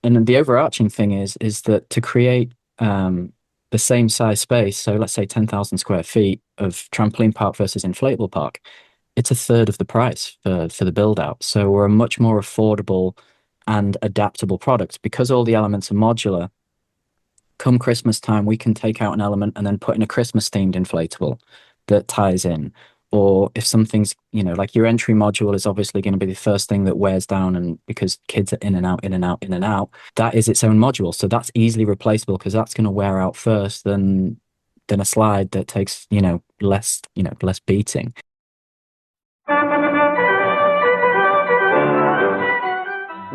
And then the overarching thing is that to create the same size space, so let's say 10,000 square feet of trampoline park versus inflatable park, it's a third of the price for the build out. So we're a much more affordable and adaptable product because all the elements are modular. Come Christmas time, we can take out an element and then put in a Christmas themed inflatable that ties in. Or if something's, like your entry module is obviously going to be the first thing that wears down, and because kids are in and out, in and out, in and out, that is its own module. So that's easily replaceable because that's going to wear out first than a slide that takes, less beating.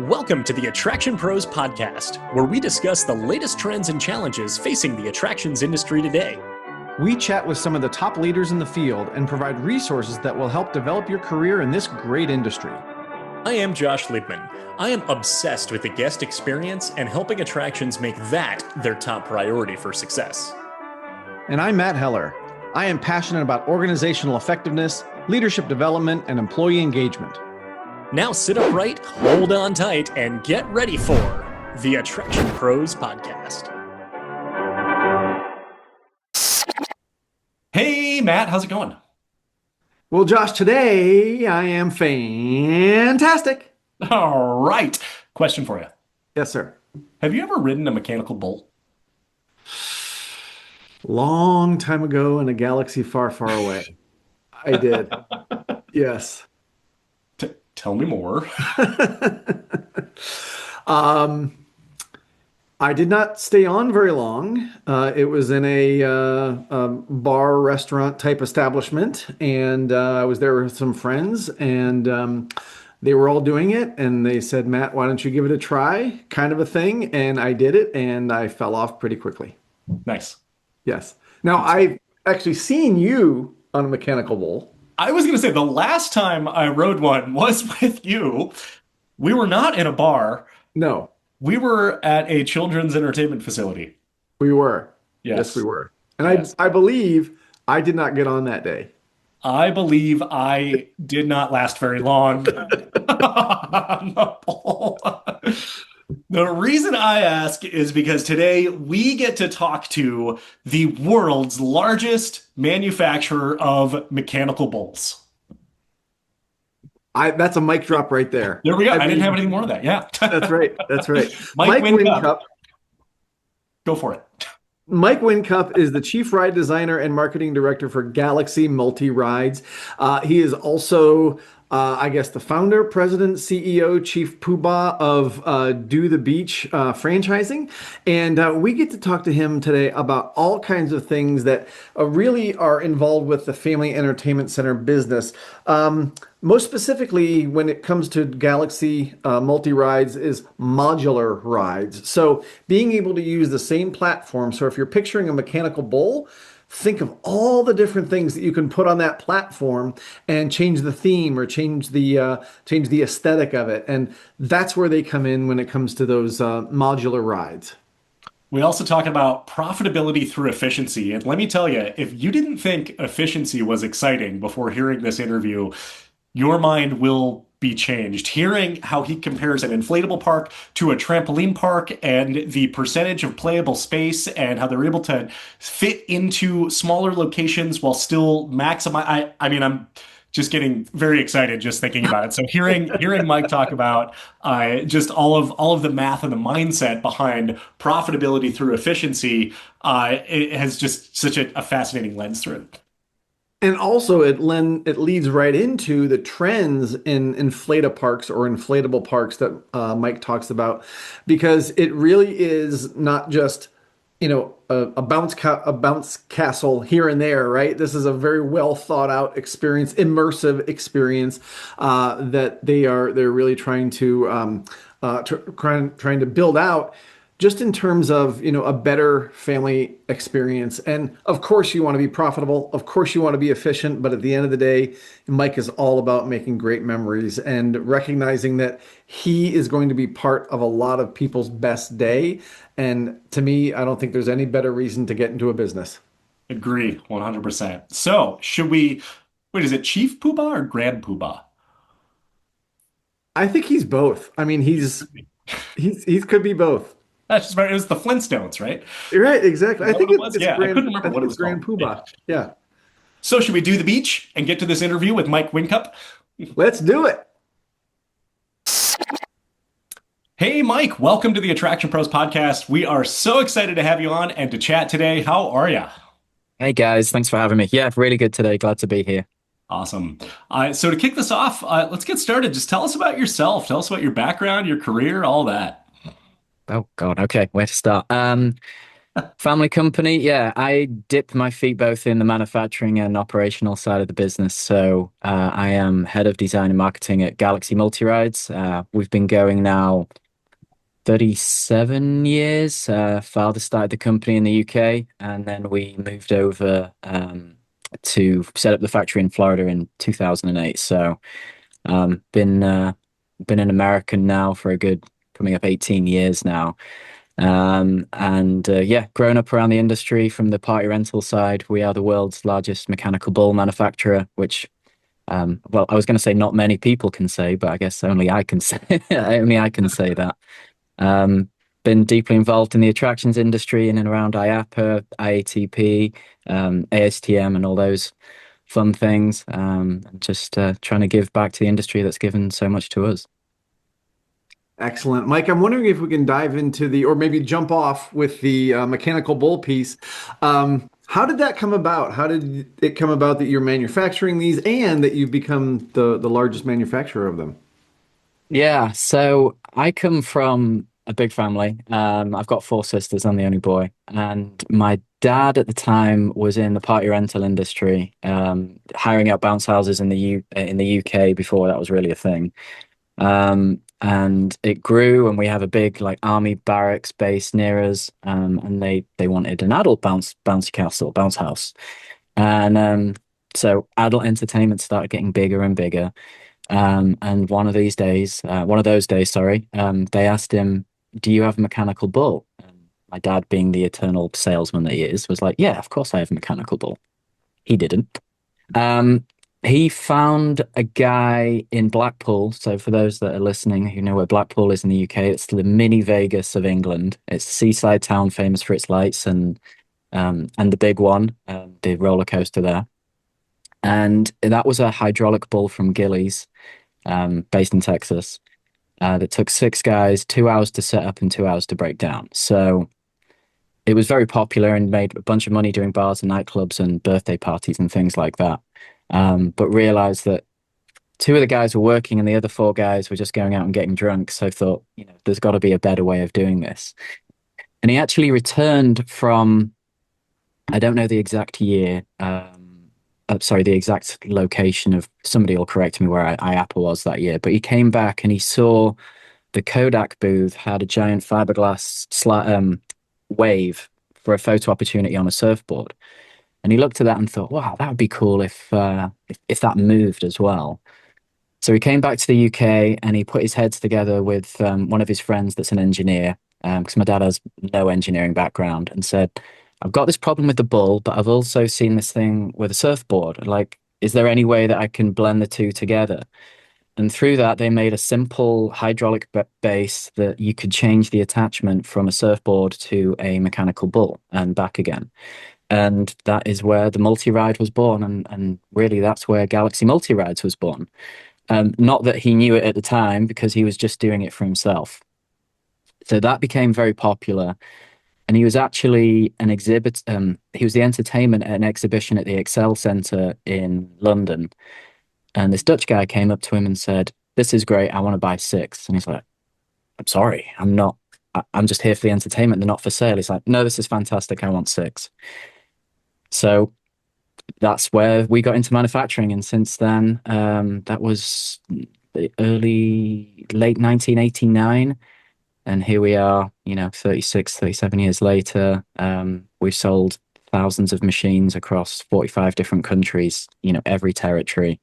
Welcome to the Attraction Pros podcast, where we discuss the latest trends and challenges facing the attractions industry today. We chat with some of the top leaders in the field and provide resources that will help develop your career in this great industry. I am Josh Liebman. I am obsessed with the guest experience and helping attractions make that their top priority for success. And I'm Matt Heller. I am passionate about organizational effectiveness, leadership development, and employee engagement. Now sit upright, hold on tight, and get ready for the Attraction Pros podcast. Hey, Matt, how's it going? Well, Josh, today I am fantastic. All right. Question for you. Yes, sir. Have you ever ridden a mechanical bull? Long time ago in a galaxy far, far away. I did. Yes. Tell me more. I did not stay on very long. It was in a bar restaurant type establishment, and I was there with some friends, and they were all doing it, and they said, "Matt, why don't you give it a try?" Kind of a thing, and I did it, and I fell off pretty quickly. Nice. Yes. Now, I've actually seen you on a mechanical bull. I was going to say the last time I rode one was with you. We were not in a bar. No, We were at a children's entertainment facility. we were. Yes. Yes, we were. And Yes. I believe I did not get on that day. I believe I did not last very long on the bull. The reason I ask is because today we get to talk to the world's largest manufacturer of mechanical bulls. That's a mic drop right there. There we go. I didn't mean, have any more of that. Yeah. That's right. That's right. Mike Whincup. Whincup. Go for it. Mike Whincup is the chief ride designer and marketing director for Galaxy Multi Rides. He is also, I guess, the founder, president, CEO, chief poobah of Do the Beach franchising. And we get to talk to him today about all kinds of things that really are involved with the Family Entertainment Center business. Most specifically, when it comes to Galaxy Multi Rides, is modular rides. So being able to use the same platform. So if you're picturing a mechanical bull, think of all the different things that you can put on that platform and change the theme or change the aesthetic of it. And that's where they come in when it comes to those modular rides. We also talk about profitability through efficiency. And let me tell you, if you didn't think efficiency was exciting before hearing this interview, your mind will be changed. Hearing how he compares an inflatable park to a trampoline park and the percentage of playable space and how they're able to fit into smaller locations while still maximize. I mean, I'm just getting very excited just thinking about it. So hearing Mike talk about just all of the math and the mindset behind profitability through efficiency, it has just such a fascinating lens through it. And also, it leads right into the trends in inflataparks or inflatable parks that Mike talks about, because it really is not just a bounce castle here and there, right? This is a very well thought out experience, immersive experience that they're really trying to trying to build out, just in terms of, a better family experience. And of course you want to be profitable. Of course you want to be efficient. But at the end of the day, Mike is all about making great memories and recognizing that he is going to be part of a lot of people's best day. And to me, I don't think there's any better reason to get into a business. Agree, 100%. So wait, is it Chief Poobah or Grand Poobah? I think he's both. I mean, He's could be both. That's just it was the Flintstones, right? You're right, exactly. Is I that what think it was? it's Yeah, I couldn't Grand. remember I what think it it's was Grand called. Yeah. Poobah. Yeah, So should we do the beach and get to this interview with Mike Whincup? let's do it. Hey, Mike, welcome to the Attraction Pros podcast. We are so excited to have you on and to chat today. How are you? Hey guys, thanks for having me. Yeah, really good today. Glad to be here. Awesome. So to kick this off, let's get started. Just tell us about yourself. Tell us about your background, your career, all that. Oh God, okay, where to start? Family company. Yeah, I dip my feet both in the manufacturing and operational side of the business. So I am head of design and marketing at Galaxy Multi-Rides. We've been going now 37 years. Father started the company in the UK, and then we moved over to set up the factory in Florida in 2008. So been an American now for a good coming up 18 years now. And yeah, grown up around the industry from the party rental side. We are the world's largest mechanical bull manufacturer, which well, I was going to say not many people can say, but I guess only I can say only I can say that. Um, been deeply involved in the attractions industry in and around IAPA, IATP, ASTM, and all those fun things. Just trying to give back to the industry that's given so much to us. Excellent. Mike, I'm wondering if we can dive into or maybe jump off with the mechanical bull piece. How did that come about? How did it come about that you're manufacturing these and that you've become the largest manufacturer of them? Yeah, so I come from a big family. I've got four sisters. I'm the only boy, and my dad at the time was in the party rental industry, hiring out bounce houses in the UK before that was really a thing. And it grew, and we have a big like army barracks base near us. And they wanted an adult bouncy castle, bounce house, and so adult entertainment started getting bigger and bigger. And one of those days, sorry, they asked him, "Do you have a mechanical bull?" And my dad, being the eternal salesman that he is, was like, "Yeah, of course I have a mechanical bull." He didn't. Um, he found a guy in Blackpool. So for those that are listening who know where Blackpool is in the UK, it's the mini Vegas of England. It's a seaside town famous for its lights and the big one, the roller coaster there. And that was a hydraulic bull from Gillies, based in Texas, that took six guys, 2 hours to set up and 2 hours to break down. So it was very popular and made a bunch of money doing bars and nightclubs and birthday parties and things like that. But realized that two of the guys were working and the other four guys were just going out and getting drunk. So thought, there's got to be a better way of doing this. And he actually returned from, I don't know the exact year, sorry, the exact location of, somebody will correct me where IAPA was that year, but he came back and he saw the Kodak booth had a giant fiberglass wave for a photo opportunity on a surfboard. And he looked at that and thought, wow, that would be cool if that moved as well. So he came back to the UK and he put his heads together with one of his friends that's an engineer, because my dad has no engineering background, and said, I've got this problem with the bull, but I've also seen this thing with a surfboard. Like, is there any way that I can blend the two together? And through that, they made a simple hydraulic base that you could change the attachment from a surfboard to a mechanical bull and back again. And that is where the multi-ride was born. And really, that's where Galaxy Multi-Rides was born. Not that he knew it at the time, because he was just doing it for himself. So that became very popular. And he was actually an exhibit. He was the entertainment at an exhibition at the Excel Centre in London. And this Dutch guy came up to him and said, "This is great. I want to buy six." And he's like, "I'm sorry, I'm not. I'm just here for the entertainment. They're not for sale." He's like, "No, this is fantastic. I want six." So that's where we got into manufacturing. And since then, that was the late 1989. And here we are, 36, 37 years later. We've sold thousands of machines across 45 different countries, every territory.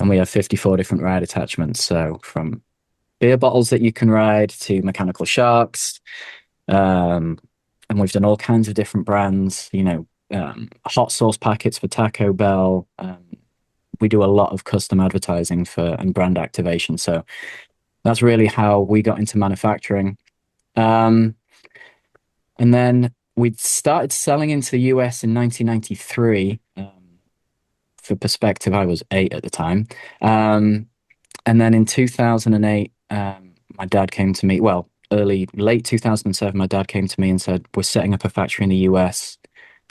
And we have 54 different ride attachments. So from beer bottles that you can ride to mechanical sharks. And we've done all kinds of different brands, hot sauce packets for Taco Bell. We do a lot of custom advertising and brand activation. So that's really how we got into manufacturing. Um, and then we started selling into the US in 1993. For perspective, I was 8 at the time. Um, and then in 2008, my dad came to me, well, late 2007, my dad came to me and said, "We're setting up a factory in the US.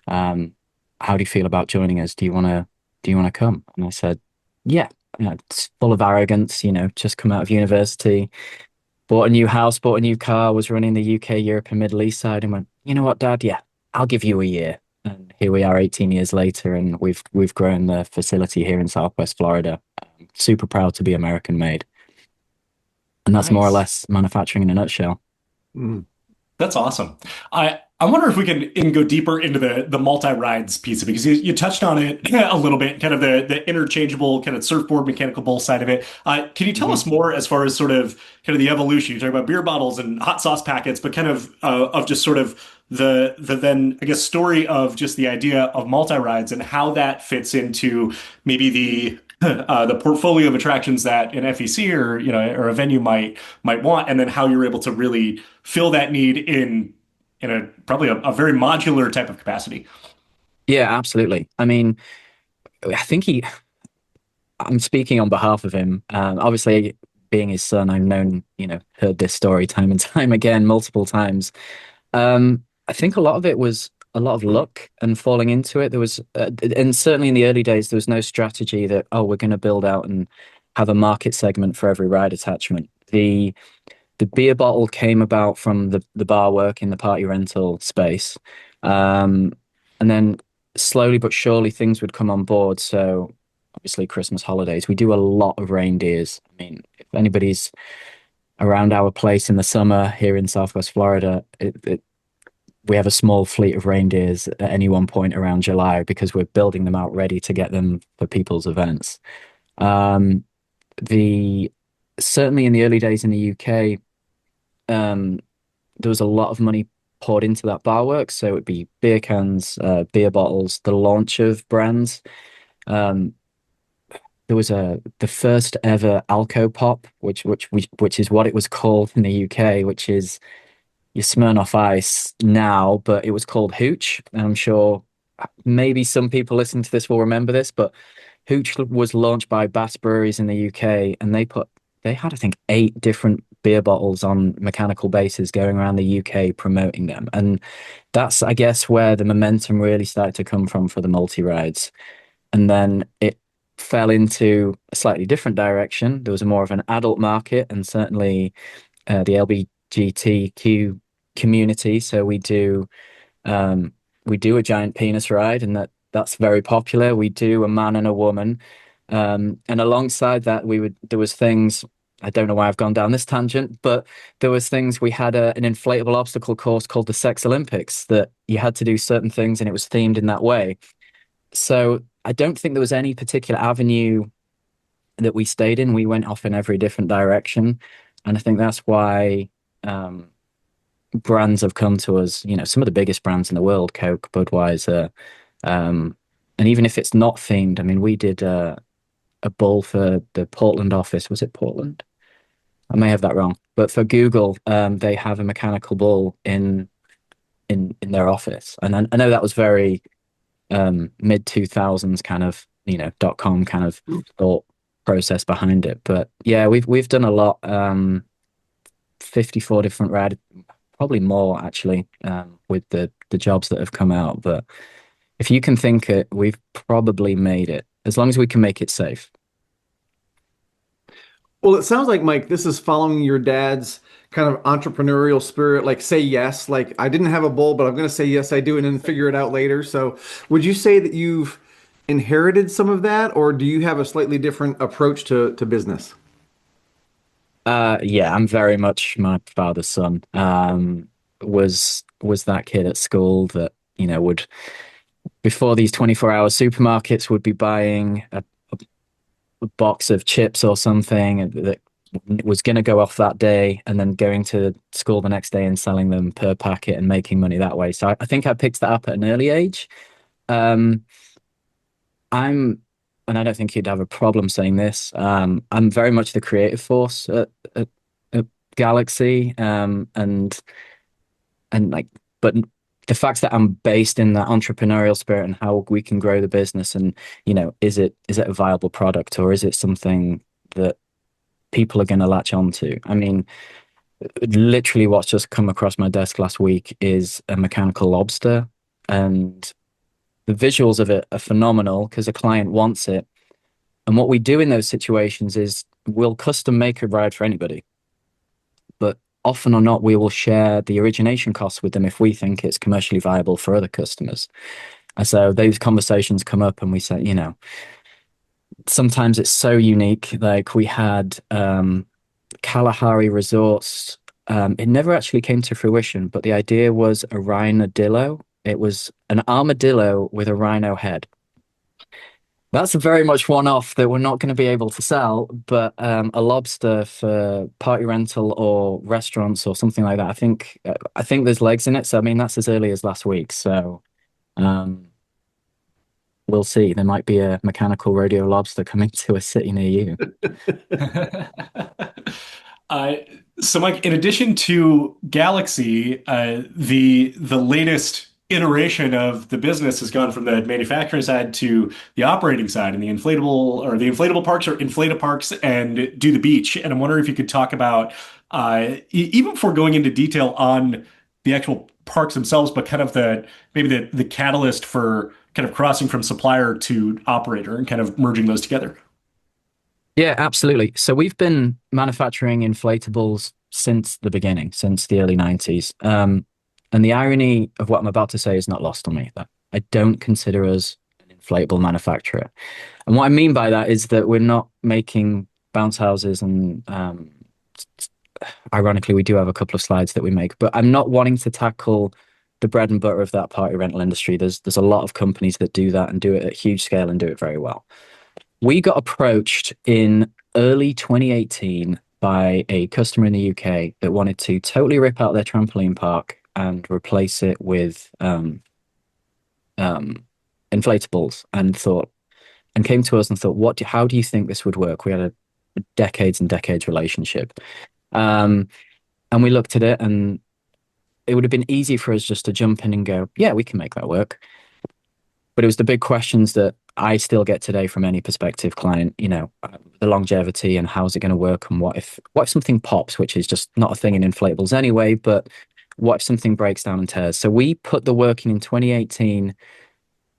Um, how do you feel about joining us? Do you want to come?" And I said, "Yeah." It's full of arrogance, just come out of university, bought a new house, bought a new car, was running the UK, Europe, and Middle East side, and went, "You know what, Dad? Yeah, I'll give you a year." And here we are 18 years later, and we've grown the facility here in Southwest Florida. Super proud to be American made. And that's more or Nice. less manufacturing in a nutshell. Mm. That's awesome. I wonder if we can go deeper into the multi-rides piece of it because you touched on it a little bit, kind of the interchangeable kind of surfboard mechanical bull side of it. Can you tell us Mhm. more as far as sort of kind of the evolution? You talk about beer bottles and hot sauce packets, but kind of just sort of the then I guess story of just the idea of multi-rides and how that fits into maybe the portfolio of attractions that an FEC or or a venue might want, and then how you're able to really fill that need in a probably a very modular type of capacity. Yeah, absolutely. I mean, I think I'm speaking on behalf of him. Obviously, being his son, I've heard this story time and time again, multiple times. I think a lot of it was a lot of luck and falling into it. And certainly in the early days, there was no strategy that, oh, we're going to build out and have a market segment for every ride attachment. The beer bottle came about from the bar work in the party rental space. Um, and then slowly but surely things would come on board. So obviously Christmas holidays, we do a lot of reindeers. I mean, if anybody's around our place in the summer here in Southwest Florida, we have a small fleet of reindeers at any one point around July because we're building them out ready to get them for people's events. Um, the Certainly in the early days in the UK, um, there was a lot of money poured into that bar work. So it'd be beer cans, beer bottles, the launch of brands. Um, there was the first ever Alco Pop, which is what it was called in the UK, which is your Smirnoff Ice now, but it was called Hooch. And I'm sure maybe some people listening to this will remember this, but Hooch was launched by Bass Breweries in the UK, and they had, I think, 8 different beer bottles on mechanical bases going around the UK promoting them. And that's, I guess, where the momentum really started to come from for the multi rides. And then it fell into a slightly different direction. There was more of an adult market, and certainly the LGBTQ community. So we do a giant penis ride, and that's very popular. We do a man and a woman, and alongside that, there was things. I don't know why I've gone down this tangent, but there was things. We had an inflatable obstacle course called the Sex Olympics that you had to do certain things, and it was themed in that way. So I don't think there was any particular avenue that we stayed in. We went off in every different direction, and I think that's why. Um, Brands have come to us, some of the biggest brands in the world, Coke, Budweiser, um, and even if it's not themed, I mean, we did a bull for the Portland office. Was it Portland? I may have that wrong, but for Google, they have a mechanical bull in their office, and I know that was very mid 2000s kind of .com kind of thought process behind it. But yeah, we've done a lot. 54 different rad probably more actually, with the jobs that have come out. But if you can think it, we've probably made it as long as we can make it safe. Well, it sounds like, Mike, this is following your dad's kind of entrepreneurial spirit, like say yes, like I didn't have a bull, but I'm going to say yes, I do, and then figure it out later. So, would you say that you've inherited some of that, or do you have a slightly different approach to business? Yeah, I'm very much my father's son. Was that kid at school that would before these 24-hour supermarkets would be buying a box of chips or something that was going to go off that day, and then going to school the next day and selling them per packet and making money that way. So I think I picked that up at an early age. Um, I'm, and I don't think you'd have a problem saying this. I'm very much the creative force Galaxy, and like, but the fact that I'm based in that entrepreneurial spirit and how we can grow the business, and is it a viable product, or is it something that people are going to latch onto? I mean, literally, what's just come across my desk last week is a mechanical lobster, and the visuals of it are phenomenal because a client wants it. And what we do in those situations is we'll custom make a ride for anybody, but often or not, we will share the origination costs with them if we think it's commercially viable for other customers. And so those conversations come up, and we say, sometimes it's so unique. Like we had Kalahari Resorts. It never actually came to fruition, but the idea was a rhinodillo. It was an armadillo with a rhino head. That's a very much one-off that we're not going to be able to sell, but a lobster for party rental or restaurants or something like that. I think there's legs in it. So I mean, that's as early as last week. So um, we'll see. There might be a mechanical rodeo lobster coming to a city near you. Uh, so, Mike, in addition to Galaxy, the latest iteration of the business has gone from the manufacturing side to the operating side, and the inflatable parks or inflataparks and Do the Beach. And I'm wondering if you could talk about, even before going into detail on the actual parks themselves, but kind of maybe the catalyst for kind of crossing from supplier to operator and kind of merging those together. Yeah, absolutely. So we've been manufacturing inflatables since the beginning, since the early 90s. And the irony of what I'm about to say is not lost on me, that I don't consider us an inflatable manufacturer. And what I mean by that is that we're not making bounce houses, and ironically, we do have a couple of slides that we make, but I'm not wanting to tackle the bread and butter of that party rental industry. There's a lot of companies that do that and do it at huge scale and do it very well. We got approached in early 2018 by a customer in the UK that wanted to totally rip out their trampoline park and replace it with um, inflatables, and came to us and thought, how do you think this would work? We had a decades and decades relationship. Um, and we looked at it, and it would have been easy for us just to jump in and go, yeah, we can make that work. But it was the big questions that I still get today from any prospective client, the longevity and how's it going to work, and what if something pops, which is just not a thing in inflatables anyway, but what if something breaks down and tears? So we put the work in 2018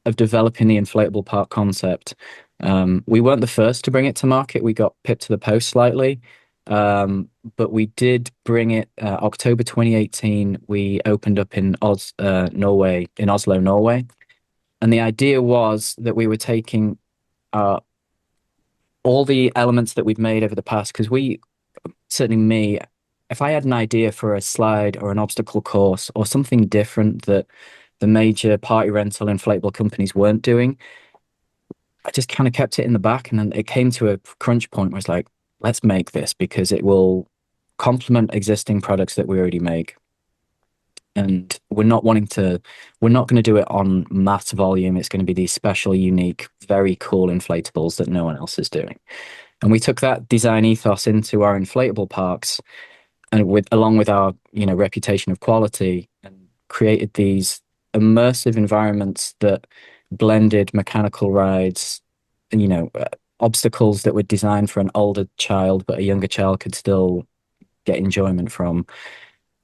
of developing the inflatable park concept. We weren't the first to bring it to market. We got pipped to the post slightly. But we did bring it October 2018. We opened up in Norway, in Oslo, Norway. And the idea was that we were taking uh, all the elements that we've made over the past, because certainly me, if I had an idea for a slide or an obstacle course or something different that the major party rental inflatable companies weren't doing, I just kind of kept it in the back. And then it came to a crunch point where it's like, let's make this because it will complement existing products that we already make. And we're not going to do it on mass volume. It's going to be these special, unique, very cool inflatables that no one else is doing. And we took that design ethos into our inflatable parks, and along with our, reputation of quality, and created these immersive environments that blended mechanical rides, obstacles that were designed for an older child, but a younger child could still get enjoyment from,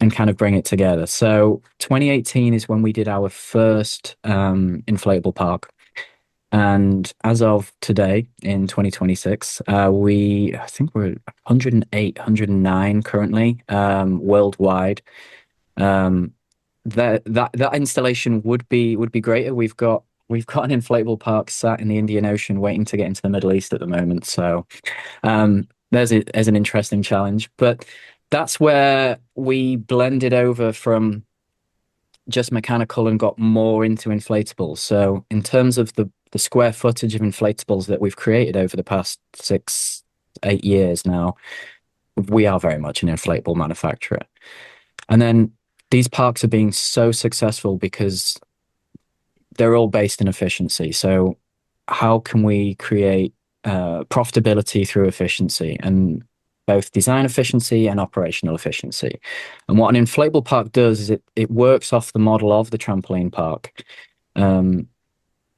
and kind of bring it together. So 2018 is when we did our first inflatable park. And as of today in 2026, I think we're 108, 109 currently worldwide. Um, that installation would be greater. We've got an inflatable park sat in the Indian Ocean waiting to get into the Middle East at the moment. So there's an interesting challenge, but that's where we blended over from just mechanical and got more into inflatables. So in terms of the square footage of inflatables that we've created over the past 6, 8 years now, we are very much an inflatable manufacturer. And then these parks are being so successful because they're all based in efficiency. So how can we create profitability through efficiency? And both design efficiency and operational efficiency. And what an inflatable park does is it works off the model of the trampoline park. Um,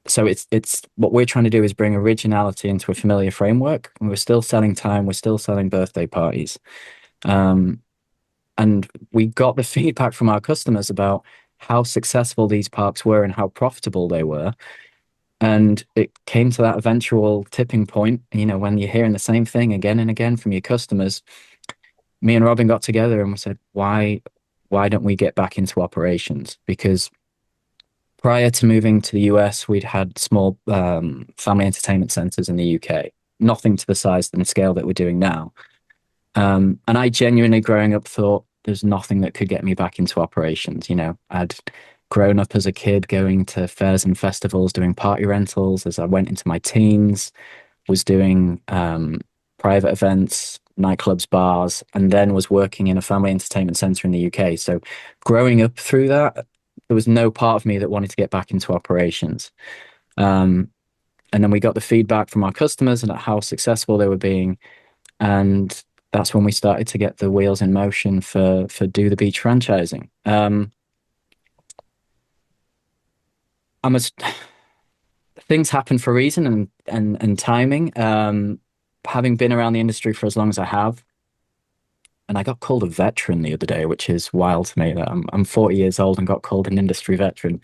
so it's what we're trying to do is bring originality into a familiar framework. And we're still selling time, we're still selling birthday parties. Um, and we got the feedback from our customers about how successful these parks were and how profitable they were. And it came to that eventual tipping point, when you're hearing the same thing again and again from your customers. Me and Robin got together and we said, why don't we get back into operations? Because prior to moving to the US, we'd had small family entertainment centers in the UK, nothing to the size and scale that we're doing now. And I genuinely, growing up, thought there's nothing that could get me back into operations. I'd grown up as a kid going to fairs and festivals, doing party rentals. As I went into my teens, was doing private events, nightclubs, bars, and then was working in a family entertainment center in the UK. So growing up through that, there was no part of me that wanted to get back into operations. And then we got the feedback from our customers and how successful they were being. And that's when we started to get the wheels in motion for Do the Beach franchising. I'm a, things happen for a reason and timing. Having been around the industry for as long as I have, and I got called a veteran the other day, which is wild to me that I'm 40 years old and got called an industry veteran.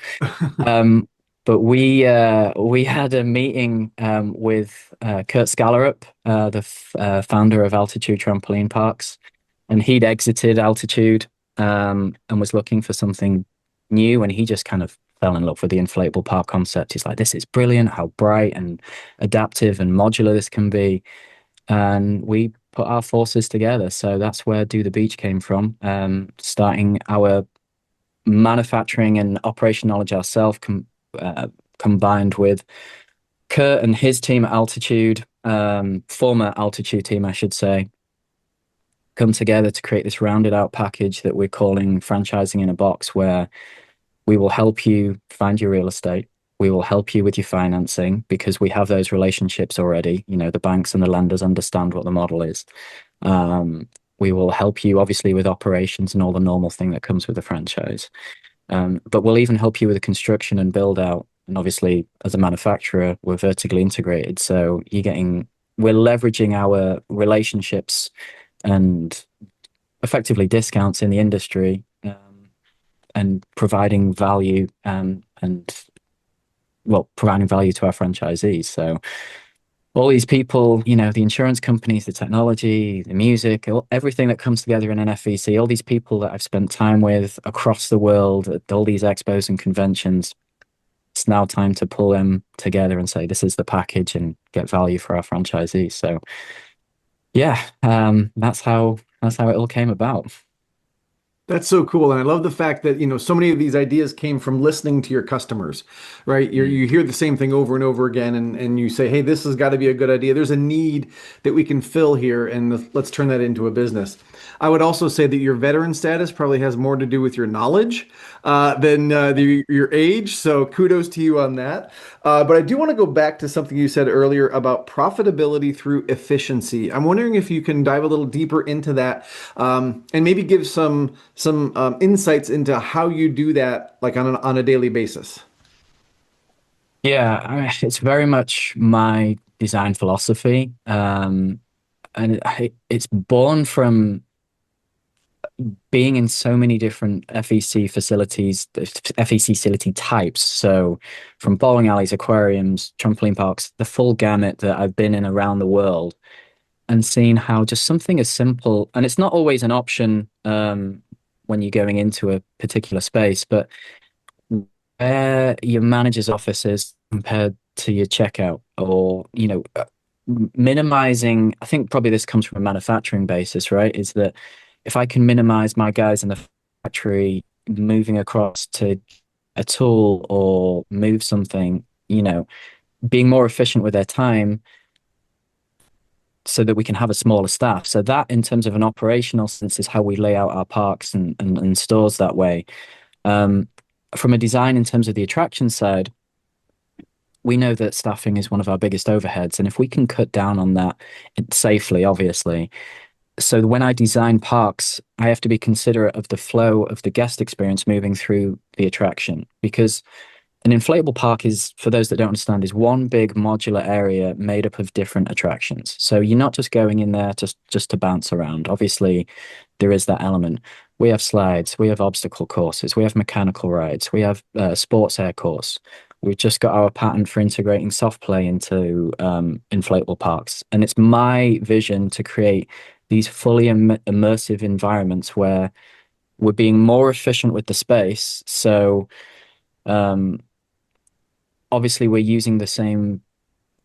But we had a meeting with Kurt Scallerup, the founder of Altitude Trampoline Parks, and he'd exited Altitude and was looking for something new, and he just kind of fell in love with the inflatable park concept. He's like, "This is brilliant! How bright and adaptive and modular this can be." And we put our forces together. So that's where Do the Beach came from, starting our manufacturing and operation knowledge ourselves, combined with Kurt and his team at Altitude, former Altitude team, I should say, come together to create this rounded out package that we're calling franchising in a box, where we will help you find your real estate. We will help you with your financing because we have those relationships already. The banks and the lenders understand what the model is. We will help you obviously with operations and all the normal thing that comes with a franchise. But we'll even help you with the construction and build out. And obviously, as a manufacturer, we're vertically integrated. So we're leveraging our relationships and effectively discounts in the industry, and providing value, providing value to our franchisees. So all these people, the insurance companies, the technology, the music, everything that comes together in an FEC, all these people that I've spent time with across the world at all these expos and conventions, it's now time to pull them together and say, this is the package, and get value for our franchisees. So yeah, that's how it all came about. That's so cool. And I love the fact that, so many of these ideas came from listening to your customers, right? You hear the same thing over and over again, and you say, hey, this has got to be a good idea. There's a need that we can fill here, and let's turn that into a business. I would also say that your veteran status probably has more to do with your knowledge than your age. So kudos to you on that. But I do want to go back to something you said earlier about profitability through efficiency. I'm wondering if you can dive a little deeper into that, and maybe give some insights into how you do that, like on a daily basis. Yeah, it's very much my design philosophy. And it's born from being in so many different FEC facilities, FEC facility types. So from bowling alleys, aquariums, trampoline parks, the full gamut that I've been in around the world, and seeing how just something as simple, and it's not always an option when you're going into a particular space, but where your manager's office is compared to your checkout, or, minimizing, I think probably this comes from a manufacturing basis, right? Is that if I can minimize my guys in the factory moving across to a tool or move something, being more efficient with their time so that we can have a smaller staff. So that, in terms of an operational sense, is how we lay out our parks and stores that way. From a design, in terms of the attraction side, we know that staffing is one of our biggest overheads. And if we can cut down on that safely, obviously, So when I design parks, I have to be considerate of the flow of the guest experience moving through the attraction because an inflatable park is, for those that don't understand, is one big modular area made up of different attractions. So you're not just going in there just to bounce around. Obviously, there is that element. We have slides, we have obstacle courses, we have mechanical rides, we have sports air course. We've just got our patent for integrating soft play into inflatable parks, and it's my vision to create these fully immersive environments where we're being more efficient with the space. So um, obviously we're using the same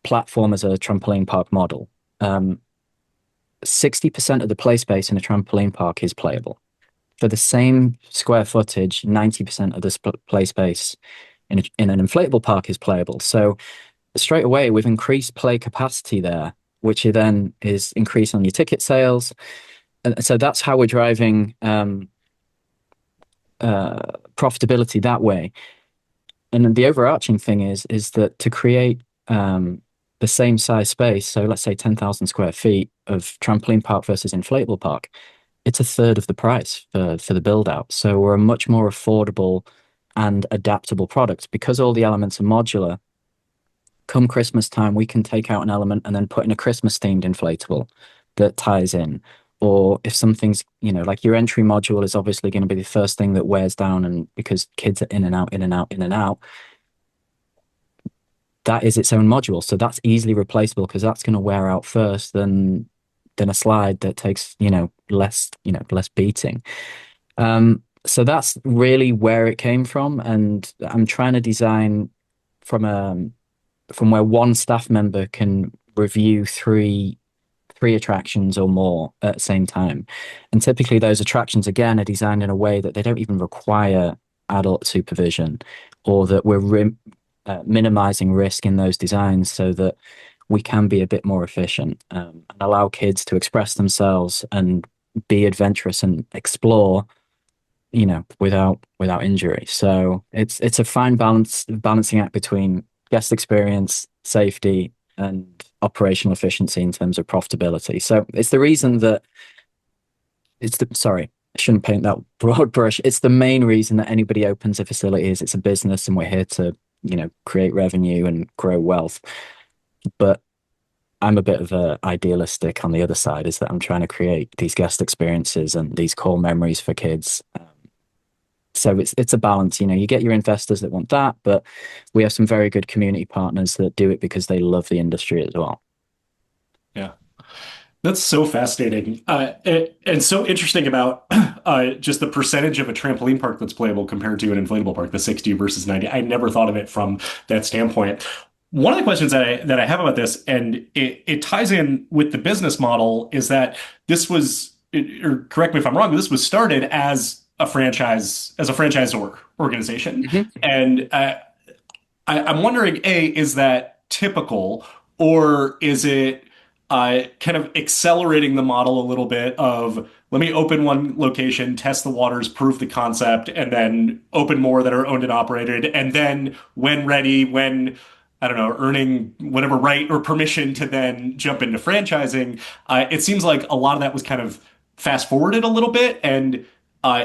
platform as a trampoline park model. 60% of the play space in a trampoline park is playable. For the same square footage, 90% of the play space in an inflatable park is playable. So straight away, we've increased play capacity there, which then is increased on your ticket sales. And so that's how we're driving profitability that way. And then the overarching thing is that to create the same size space, so let's say 10,000 square feet of trampoline park versus inflatable park, it's a third of the price for the build out. So we're a much more affordable and adaptable product because all the elements are modular. Come Christmas time, we can take out an element and then put in a Christmas themed inflatable that ties in. Or if something's, like your entry module is obviously going to be the first thing that wears down, and because kids are in and out, in and out, in and out, that is its own module. So that's easily replaceable because that's going to wear out first than a slide that takes, less beating. So that's really where it came from. And I'm trying to design from from where one staff member can review three attractions or more at the same time. And typically those attractions again are designed in a way that they don't even require adult supervision, or that we're minimizing risk in those designs so that we can be a bit more efficient, and allow kids to express themselves and be adventurous and explore, without injury. So it's a fine balancing act between guest experience, safety, and operational efficiency in terms of profitability. So it's the reason that sorry, I shouldn't paint that broad brush. It's the main reason that anybody opens a facility is it's a business and we're here to, create revenue and grow wealth. But I'm a bit of a idealistic on the other side, is that I'm trying to create these guest experiences and these core memories for kids. So it's a balance, you get your investors that want that, but we have some very good community partners that do it because they love the industry as well. Yeah. That's so fascinating, and so interesting about just the percentage of a trampoline park that's playable compared to an inflatable park, the 60 versus 90. I never thought of it from that standpoint. One of the questions that I have about this, and it ties in with the business model, is that this was, or correct me if I'm wrong, but this was started as a franchise, as a franchisor organization, Mhm. and I'm wondering, A, is that typical, or is it kind of accelerating the model a little bit of let me open one location, test the waters, prove the concept, and then open more that are owned and operated, and then when ready, when I don't know, earning whatever right or permission to then jump into franchising. It seems like a lot of that was kind of fast forwarded a little bit, and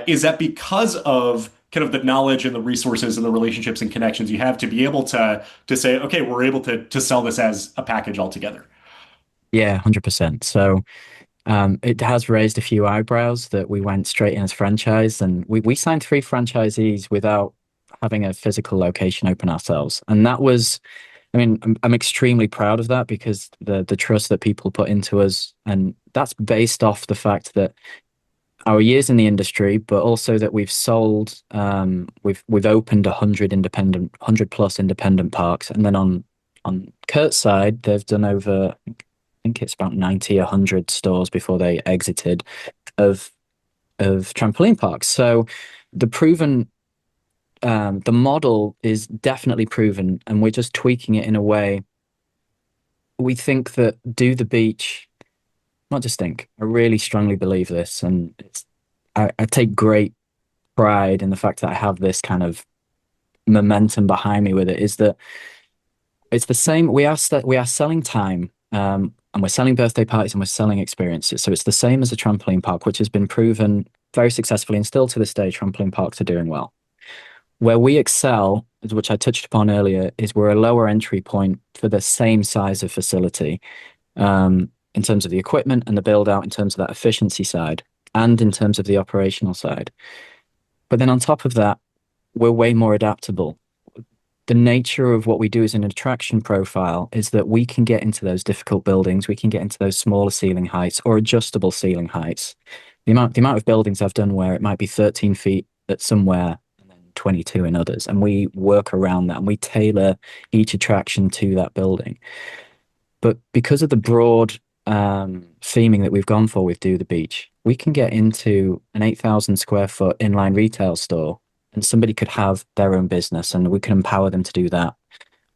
is that because of kind of the knowledge and the resources and the relationships and connections you have to be able to say, okay, we're able to sell this as a package altogether? Yeah, 100%. So it has raised a few eyebrows that we went straight in as franchise, and we signed three franchisees without having a physical location open ourselves. And that was, I mean, I'm extremely proud of that because the trust that people put into us, and that's based off the fact that our years in the industry, but also that we've sold, we've opened 100 plus independent parks, and then on Kurt's side, they've done over, I think it's about 90, 100 stores before they exited of trampoline parks. So the proven, the model is definitely proven, and we're just tweaking it in a way. We think that do the beach, not just think, I really strongly believe this, and I take great pride in the fact that I have this kind of momentum behind me with it, is that it's the same. We are selling time. and we're selling birthday parties and we're selling experiences. So it's the same as a trampoline park, which has been proven very successfully, and still to this day, trampoline parks are doing well. Where we excel, which I touched upon earlier, is we're a lower entry point for the same size of facility, in terms of the equipment and the build out, in terms of that efficiency side, and in terms of the operational side. But then on top of that, we're way more adaptable. The nature of what we do as an attraction profile is that we can get into those difficult buildings, we can get into those smaller ceiling heights or adjustable ceiling heights. The amount of buildings I've done where it might be 13 feet at somewhere and then 22 in others, and we work around that and we tailor each attraction to that building. But because of the broad theming that we've gone for with Do the Beach, we can get into an 8,000 square foot inline retail store and somebody could have their own business and we can empower them to do that.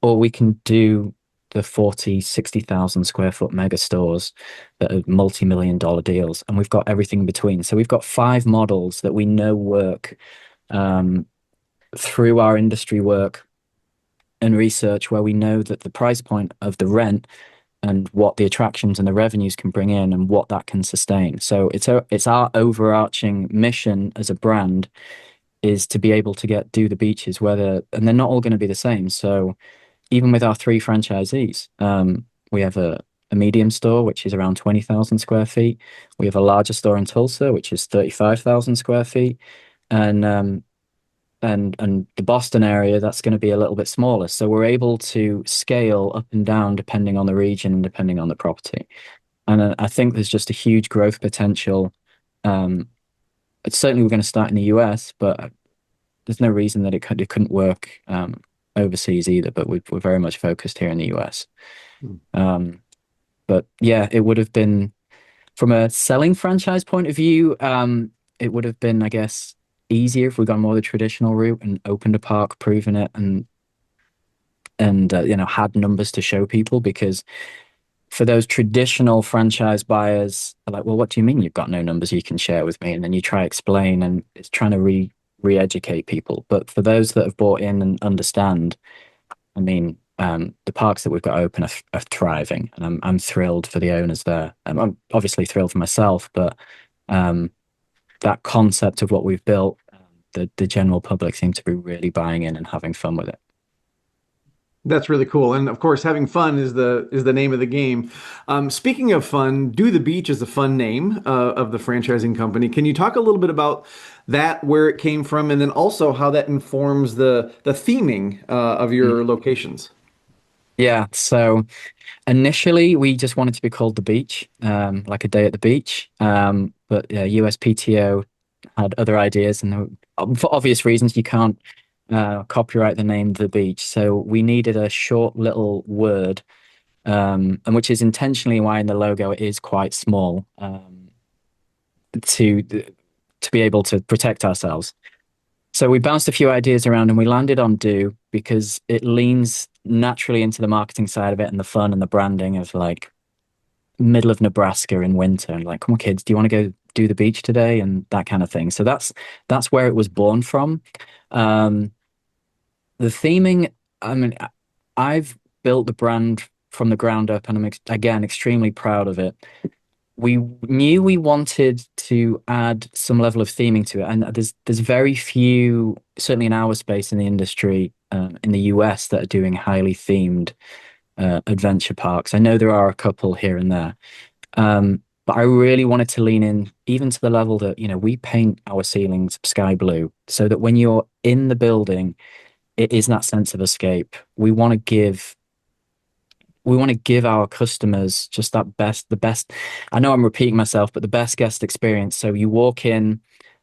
Or we can do the 40, 60,000 square foot mega stores that are multi-million dollar deals. And we've got everything in between. So we've got five models that we know work um, through our industry work and research, where we know that the price point of the rent and what the attractions and the revenues can bring in and what that can sustain. So it's our overarching mission as a brand is to be able to get Do the Beaches, whether, and they're not all going to be the same. So even with our three franchisees, we have a medium store, which is around 20,000 square feet. We have a larger store in Tulsa, which is 35,000 square feet. And and the Boston area, that's going to be a little bit smaller. So we're able to scale up and down depending on the region and depending on the property. And I think there's just a huge growth potential. Certainly we're going to start in the US, but there's no reason that it couldn't work overseas either. But we're very much focused here in the US. But yeah, it would have been from a selling franchise point of view. It would have been, I guess, easier if we gone more the traditional route and opened a park, proven it, and had numbers to show people. Because for those traditional franchise buyers, they're like, well, what do you mean you've got no numbers you can share with me? And then you try explain, and it's trying to re-educate people. But for those that have bought in and understand, I mean, the parks that we've got open are thriving, and I'm thrilled for the owners there. I'm obviously thrilled for myself, but that concept of what we've built, the general public seem to be really buying in and having fun with it. That's really cool. And of course, having fun is the name of the game. Speaking of fun, Do the Beach is a fun name of the franchising company. Can you talk a little bit about that, where it came from, and then also how that informs the theming of your locations? Yeah, so initially we just wanted to be called The Beach, like a day at the beach. But yeah, USPTO had other ideas, and for obvious reasons, you can't copyright the name The Beach. So we needed a short little word, and which is intentionally why in the logo it is quite small, to be able to protect ourselves. So we bounced a few ideas around and we landed on Do because it leans naturally into the marketing side of it and the fun and the branding of like middle of Nebraska in winter and like, come on kids, do you want to go do the beach today? And that kind of thing. So that's where it was born from. The theming, I mean, I've built the brand from the ground up and I'm again extremely proud of it. We knew we wanted to add some level of theming to it, and there's very few, certainly in our space in the industry, in the US, that are doing highly themed adventure parks. I know there are a couple here and there, but I really wanted to lean in, even to the level that we paint our ceilings sky blue, so that when you're in the building, it is that sense of escape. We want to give our customers just the best. I know I'm repeating myself, but the best guest experience. So you walk in,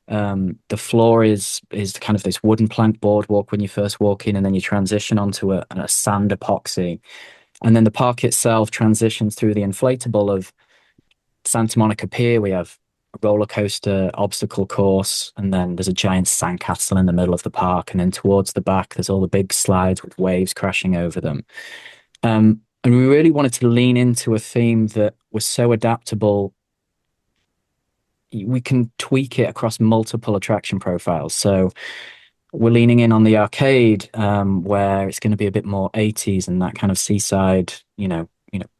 the floor is kind of this wooden plank boardwalk when you first walk in, and then you transition onto a sand epoxy. And then the park itself transitions through the inflatable of Santa Monica Pier. We have a roller coaster obstacle course, and then there's a giant sandcastle in the middle of the park. And then towards the back, there's all the big slides with waves crashing over them. And we really wanted to lean into a theme that was so adaptable. We can tweak it across multiple attraction profiles. So we're leaning in on the arcade, where it's going to be a bit more 80s and that kind of seaside,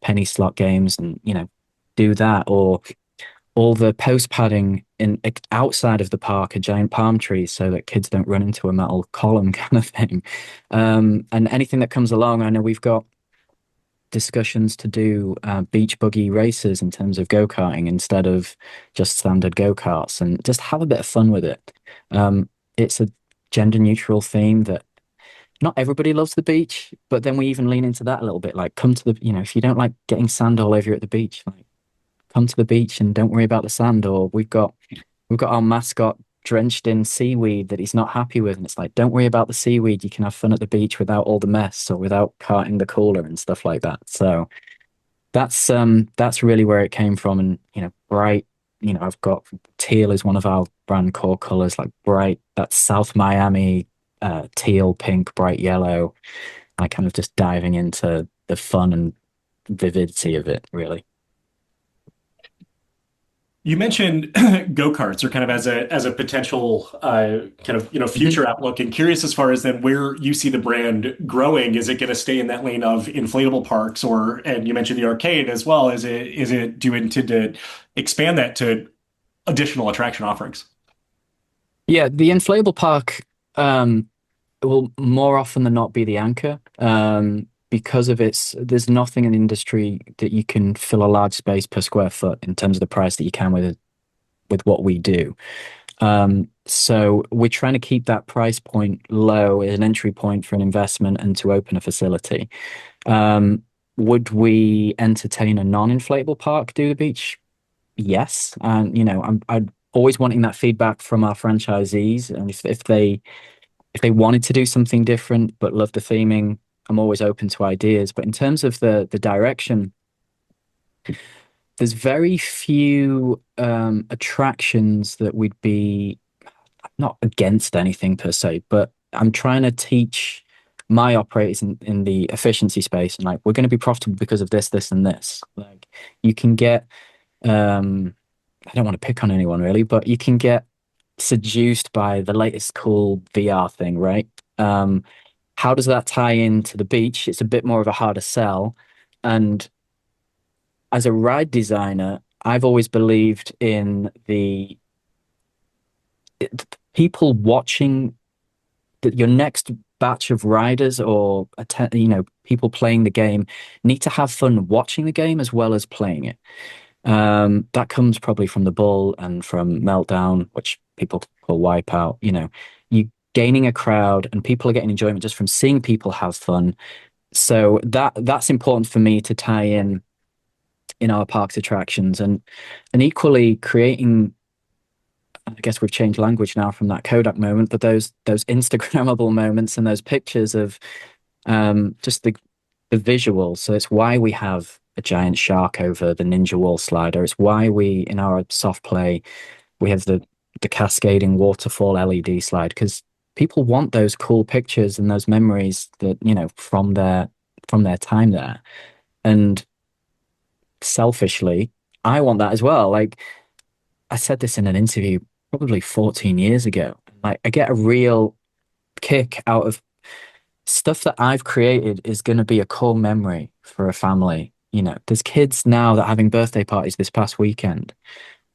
penny slot games and, do that, or all the post padding in outside of the park are giant palm trees so that kids don't run into a metal column kind of thing. And anything that comes along, I know we've got discussions to do beach buggy races in terms of go-karting instead of just standard go-karts and just have a bit of fun with it. It's a gender neutral theme that not everybody loves the beach, but then we even lean into that a little bit. Like, come to if you don't like getting sand all over you at the beach, like, come to the beach and don't worry about the sand. Or we've got our mascot drenched in seaweed that he's not happy with, and it's like, don't worry about the seaweed. You can have fun at the beach without all the mess or without carting the cooler and stuff like that. So that's really where it came from. And bright. I've got teal is one of our brand core colors, like bright. That's South Miami teal, pink, bright yellow. I kind of just diving into the fun and vividity of it, really. You mentioned go-karts or kind of as a potential kind of future outlook, and curious as far as then where you see the brand growing. Is it going to stay in that lane of inflatable parks, or and you mentioned the arcade as well? Is it do you intend to expand that to additional attraction offerings? Yeah, the inflatable park will more often than not be the anchor. Because of there's nothing in the industry that you can fill a large space per square foot in terms of the price that you can with what we do. So we're trying to keep that price point low as an entry point for an investment and to open a facility. Would we entertain a non-inflatable park do the beach? Yes, and I'm always wanting that feedback from our franchisees, and if they wanted to do something different but love the theming, I'm always open to ideas. But in terms of the direction, there's very few attractions that we'd be not against anything per se, but I'm trying to teach my operators in the efficiency space, and like, we're going to be profitable because of this, this, and this. Like, you can get I don't want to pick on anyone really, but you can get seduced by the latest cool VR thing, right? How does that tie into the beach? It's a bit more of a harder sell. And as a ride designer, I've always believed in the people watching your next batch of riders or people playing the game need to have fun watching the game as well as playing it. That comes probably from the Bull and from Meltdown, which people call Wipeout. You gaining a crowd and people are getting enjoyment just from seeing people have fun. So that's important for me to tie in our parks attractions, and equally creating. I guess we've changed language now from that Kodak moment, but those Instagrammable moments and those pictures of just the visual. So it's why we have a giant shark over the Ninja Wall slider. It's why we, in our soft play, we have the cascading waterfall LED slide, because people want those cool pictures and those memories that, from their time there. And selfishly, I want that as well. Like, I said this in an interview probably 14 years ago. Like, I get a real kick out of stuff that I've created is going to be a core memory for a family. There's kids now that are having birthday parties this past weekend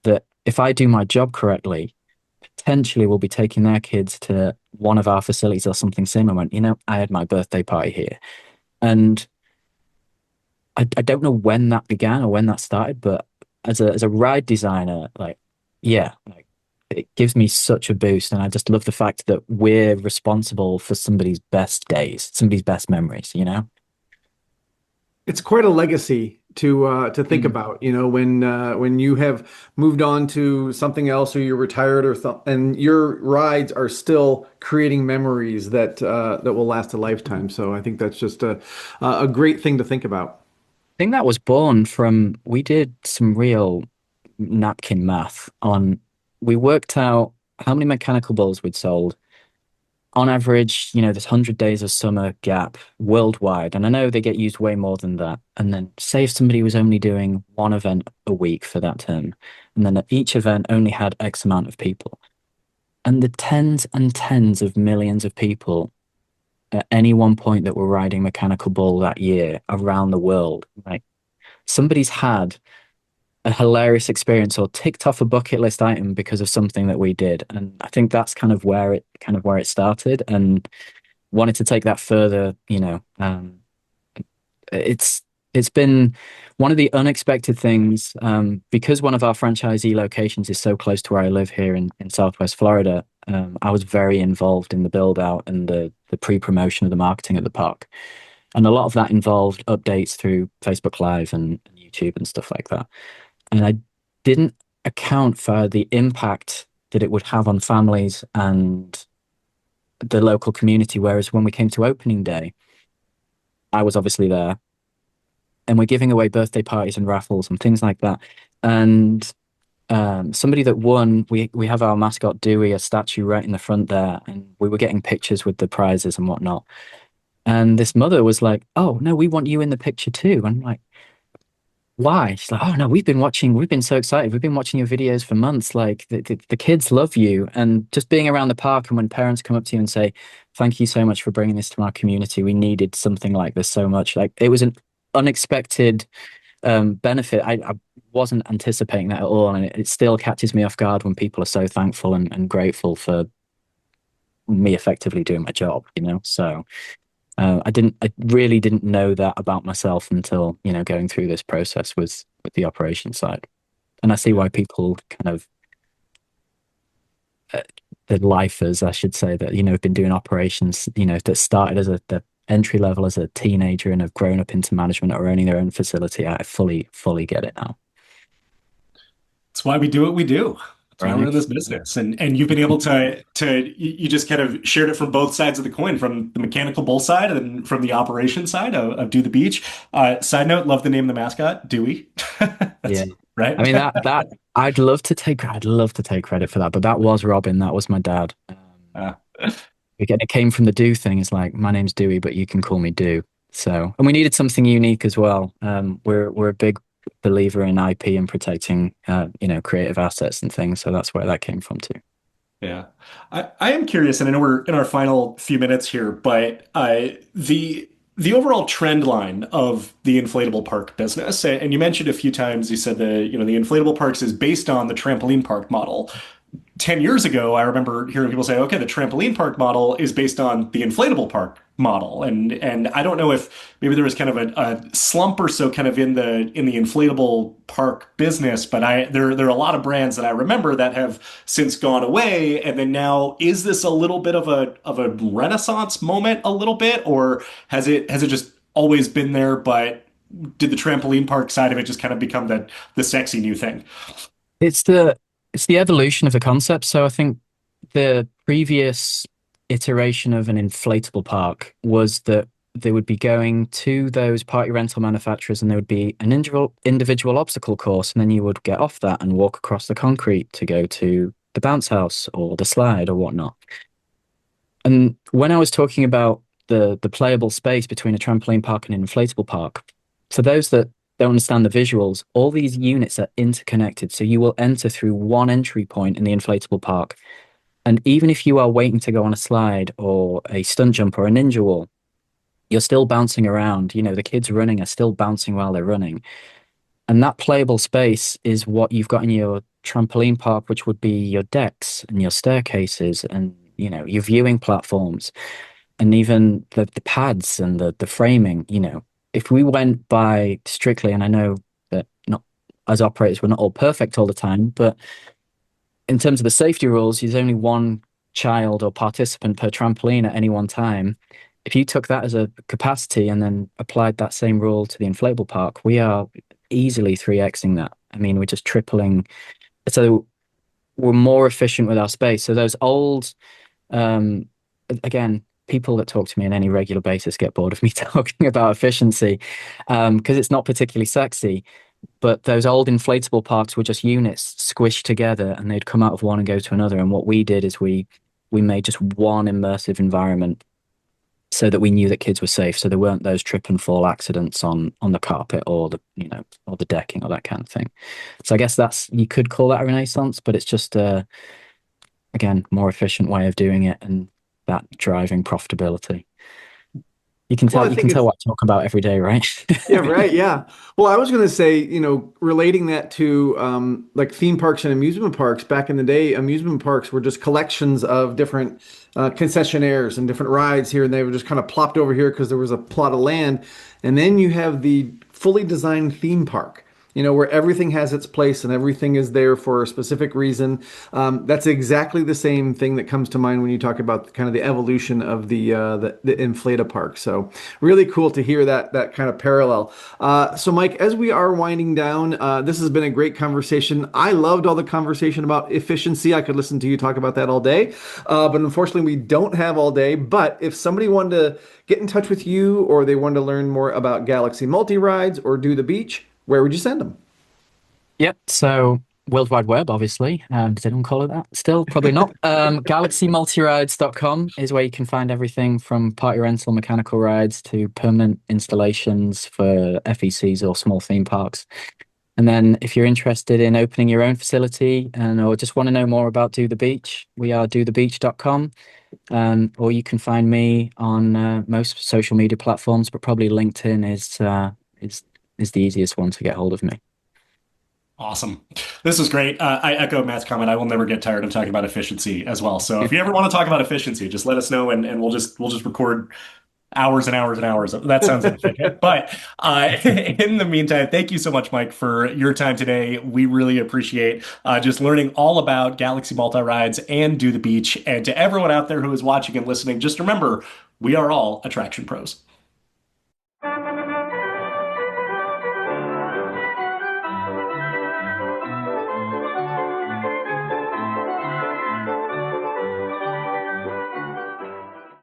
that, if I do my job correctly, potentially will be taking their kids to one of our facilities or something similar. I had my birthday party here. And I don't know when that began or when that started, but as a ride designer, like, yeah, like, it gives me such a boost. And I just love the fact that we're responsible for somebody's best days, somebody's best memories. It's quite a legacy to think Mm. about, when you have moved on to something else or you're retired and your rides are still creating memories that will last a lifetime. So I think that's just a great thing to think about. I think that was born from, we did some real napkin math on, we worked out how many mechanical bulls we'd sold on average, there's 100 days of summer gap worldwide. And I know they get used way more than that. And then say if somebody was only doing one event a week for that term, and then each event only had X amount of people, and the tens and tens of millions of people at any one point that were riding mechanical bull that year around the world. Like somebody's had a hilarious experience or ticked off a bucket list item because of something that we did. And I think that's kind of where it started, and wanted to take that further, it's it's been one of the unexpected things, because one of our franchisee locations is so close to where I live here in Southwest Florida. I was very involved in the build out and the pre-promotion of the marketing at the park. And a lot of that involved updates through Facebook Live and YouTube and stuff like that. And I didn't account for the impact that it would have on families and the local community. Whereas when we came to opening day, I was obviously there, and we're giving away birthday parties and raffles and things like that. And somebody that won, we have our mascot Dewey, a statue right in the front there, and we were getting pictures with the prizes and whatnot. And this mother was like, "Oh no, we want you in the picture too." And I'm like, "Why?" She's like, "Oh no, we've been so excited. We've been watching your videos for months. Like the kids love you." And just being around the park, and when parents come up to you and say, "Thank you so much for bringing this to our community. We needed something like this so much." Like it was an unexpected benefit. I wasn't anticipating that at all, and it still catches me off guard when people are so thankful and grateful for me effectively doing my job. So. I really didn't know that about myself until, going through this process with the operation side. And I see why people kind of, the lifers, I should say, that, have been doing operations, that started as the entry level as a teenager and have grown up into management or owning their own facility. I fully get it now. That's why we do what we do. That's why we're in Right. this business. And you've been able to you just kind of shared it from both sides of the coin, from the mechanical bull side and from the operation side of Do the Beach. Side note, love the name of the mascot, Dewey. Yeah. That's I right. mean, that I'd love to take credit for that, but that was Robin. That was my dad. Uh, Again, it came from the Do thing. It's like, my name's Dewey, but you can call me Do. So, and we needed something unique as well. We're a big believer in IP and protecting, creative assets and things. So that's where that came from too. Yeah. I am curious, and I know we're in our final few minutes here, but the overall trend line of the inflatable park business, and you mentioned a few times, you said the inflatable parks is based on the trampoline park model. 10 years ago, I remember hearing people say, okay, the trampoline park model is based on the inflatable park model. And I don't know if maybe there was kind of a slump or so kind of in the inflatable park business, but there are a lot of brands that I remember that have since gone away. And then now, is this a little bit of a renaissance moment a little bit, or has it just always been there, but did the trampoline park side of it just kind of become the sexy new thing? It's the it's the evolution of the concept. So I think the previous iteration of an inflatable park was that they would be going to those party rental manufacturers, and there would be an individual obstacle course, and then you would get off that and walk across the concrete to go to the bounce house or the slide or whatnot. And when I was talking about the playable space between a trampoline park and an inflatable park, for those that don't understand the visuals, all these units are interconnected. So you will enter through one entry point in the inflatable park. And even if you are waiting to go on a slide or a stunt jump or a ninja wall, you're still bouncing around. The kids running are still bouncing while they're running. And that playable space is what you've got in your trampoline park, which would be your decks and your staircases and, your viewing platforms and even the pads and the framing. If we went by strictly, and I know that not as operators, we're not all perfect all the time, but in terms of the safety rules, there's only one child or participant per trampoline at any one time. If you took that as a capacity and then applied that same rule to the inflatable park, we are easily 3xing that. I mean, we're just tripling. So we're more efficient with our space. So those old, um, again, people that talk to me on any regular basis get bored of me talking about efficiency, because it's not particularly sexy. But those old inflatable parks were just units squished together, and they'd come out of one and go to another. And what we did is we made just one immersive environment so that we knew that kids were safe. So there weren't those trip and fall accidents on the carpet or or the decking or that kind of thing. So I guess you could call that a renaissance, but it's just again, more efficient way of doing it, and that driving profitability. Well, I You think can tell it's what I talk about every day, right? yeah, right. Yeah. Well, I was going to say, relating that to like theme parks and amusement parks. Back in the day, amusement parks were just collections of different concessionaires and different rides here, and they were just kind of plopped over here because there was a plot of land. And then you have the fully designed theme park. Where everything has its place and everything is there for a specific reason. That's exactly the same thing that comes to mind when you talk about kind of the evolution of the inflatapark. So really cool to hear that kind of parallel. So Mike, as we are winding down, this has been a great conversation. I loved all the conversation about efficiency. I could listen to you talk about that all day, but unfortunately we don't have all day. But if somebody wanted to get in touch with you or they wanted to learn more about Galaxy Multi Rides or Do the Beach, where would you send them? Yep. So World Wide Web, obviously. Does anyone call it that? Still, probably not. GalaxyMultirides.com is where you can find everything from party rental mechanical rides to permanent installations for FECs or small theme parks. And then if you're interested in opening your own facility and or just want to know more about Do the Beach, we are dothebeach.com. Or you can find me on most social media platforms, but probably LinkedIn is the easiest one to get hold of me. Awesome. This is great. I echo Matt's comment. I will never get tired of talking about efficiency as well. So if you ever want to talk about efficiency, just let us know and we'll just record hours and hours and hours. That sounds inefficient. But in the meantime, thank you so much, Mike, for your time today. We really appreciate just learning all about Galaxy Multi Rides and Do the Beach. And to everyone out there who is watching and listening, just remember, we are all attraction pros.